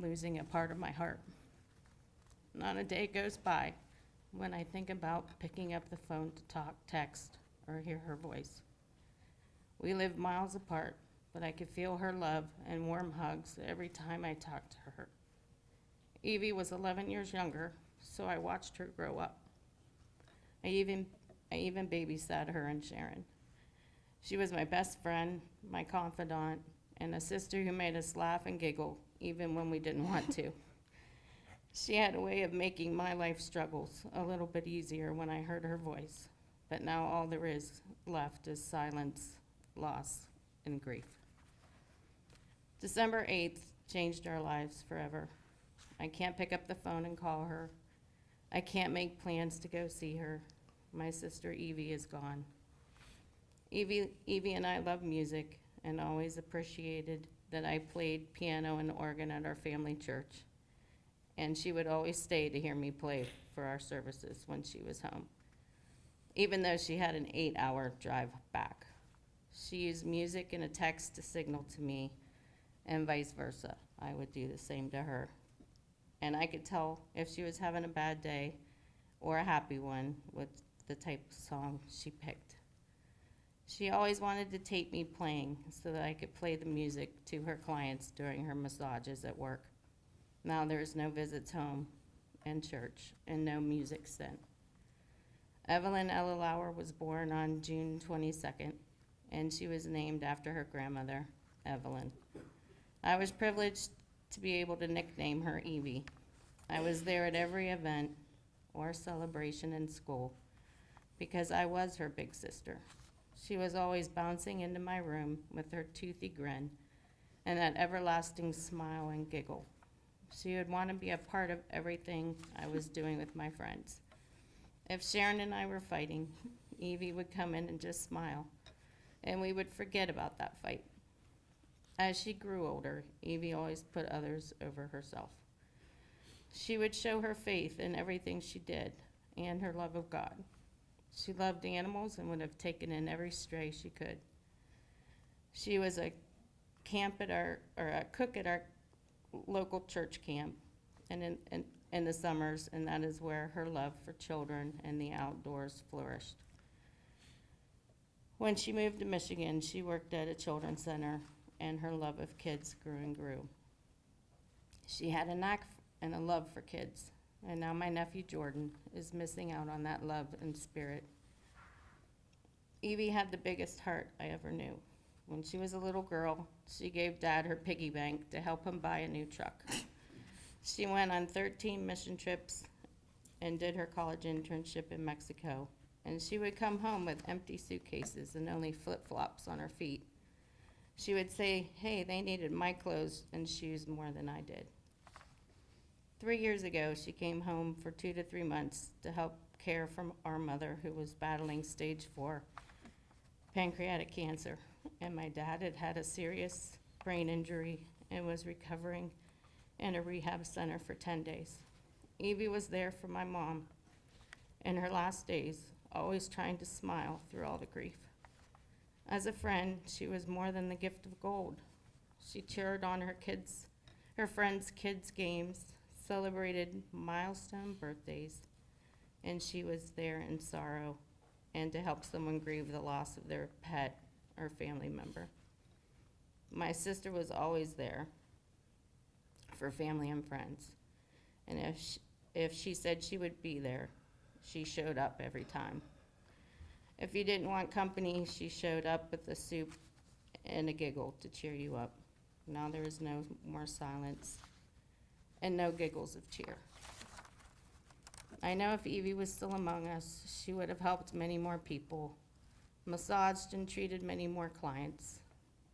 losing a part of my heart. Not a day goes by when I think about picking up the phone to talk, text, or hear her voice. We live miles apart, but I could feel her love and warm hugs every time I talked to her. Evie was 11 years younger, so I watched her grow up. I even babysat her and Sharon. She was my best friend, my confidant, and a sister who made us laugh and giggle even when we didn't want to. She had a way of making my life struggles a little bit easier when I heard her voice, but now all there is left is silence, loss, and grief. December 8th changed our lives forever. I can't pick up the phone and call her. I can't make plans to go see her. My sister Evie is gone. Evie and I love music and always appreciated that I played piano and organ at our family church. And she would always stay to hear me play for our services when she was home, even though she had an 8-hour drive back. She used music and a text to signal to me, and vice versa. I would do the same to her. And I could tell if she was having a bad day or a happy one with the type of song she picked. She always wanted to tape me playing so that I could play the music to her clients during her massages at work. Now there's no visits home and church and no music sent. Evelyn Ella Lauer was born on June 22nd, and she was named after her grandmother, Evelyn. I was privileged to be able to nickname her Evie. I was there at every event or celebration in school because I was her big sister. She was always bouncing into my room with her toothy grin and that everlasting smile and giggle. She would want to be a part of everything I was doing with my friends. If Sharon and I were fighting, Evie would come in and just smile, and we would forget about that fight. As she grew older, Evie always put others over herself. She would show her faith in everything she did and her love of God. She loved animals and would have taken in every stray she could. She was a cook at our local church camp and in the summers, and that is where her love for children and the outdoors flourished. When she moved to Michigan, she worked at a children's center, and her love of kids grew and grew. She had a knack and a love for kids, and now my nephew Jordan is missing out on that love and spirit. Evie had the biggest heart I ever knew. When she was a little girl, she gave Dad her piggy bank to help him buy a new truck. She went on 13 mission trips and did her college internship in Mexico. And she would come home with empty suitcases and only flip-flops on her feet. She would say, hey, they needed my clothes and shoes more than I did. 3 years ago, she came home for 2 to 3 months to help care for our mother, who was battling stage 4 pancreatic cancer. And my dad had had a serious brain injury and was recovering in a rehab center for 10 days. Evie was there for my mom in her last days, always trying to smile through all the grief. As a friend, she was more than the gift of gold. She cheered on her friends' kids' games, celebrated milestone birthdays, and she was there in sorrow and to help someone grieve the loss of their pet or family member. My sister was always there for family and friends, and if she said she would be there, she showed up every time. If you didn't want company, she showed up with a soup and a giggle to cheer you up. Now there is no more silence and no giggles of cheer. I know if Evie was still among us, she would have helped many more people, massaged and treated many more clients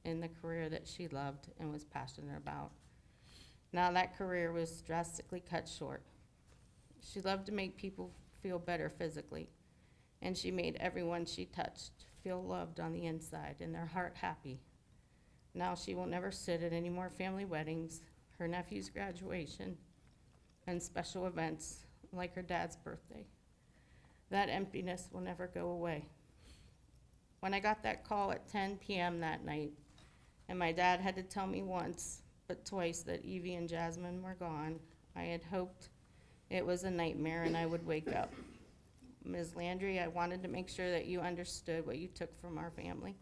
in the career that she loved and was passionate about. Now that career was drastically cut short. She loved to make people feel better physically, and she made everyone she touched feel loved on the inside and their heart happy. Now she will never sit at any more family weddings, her nephew's graduation, and special events like her dad's birthday. That emptiness will never go away. When I got that call at 10 p.m. that night, and my dad had to tell me once, but twice that Evie and Jasmine were gone. I had hoped it was a nightmare and I would wake up. Ms. Landry, I wanted to make sure that you understood what you took from our family.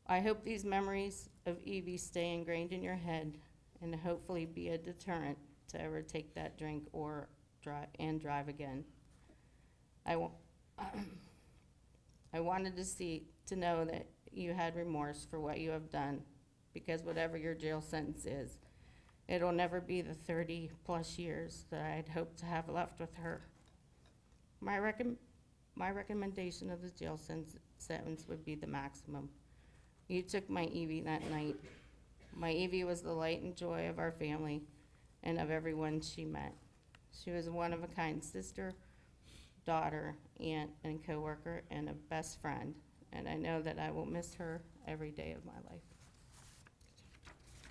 I hope these memories of Evie stay ingrained in your head and hopefully be a deterrent to ever take that drink or drive again. I wanted to know that you had remorse for what you have done, because whatever your jail sentence is, it'll never be the 30-plus years that I had hoped to have left with her. My recommendation of the jail sentence would be the maximum. You took my Evie that night. My Evie was the light and joy of our family and of everyone she met. She was a one-of-a-kind sister, daughter, aunt, and coworker, and a best friend. And I know that I will miss her every day of my life.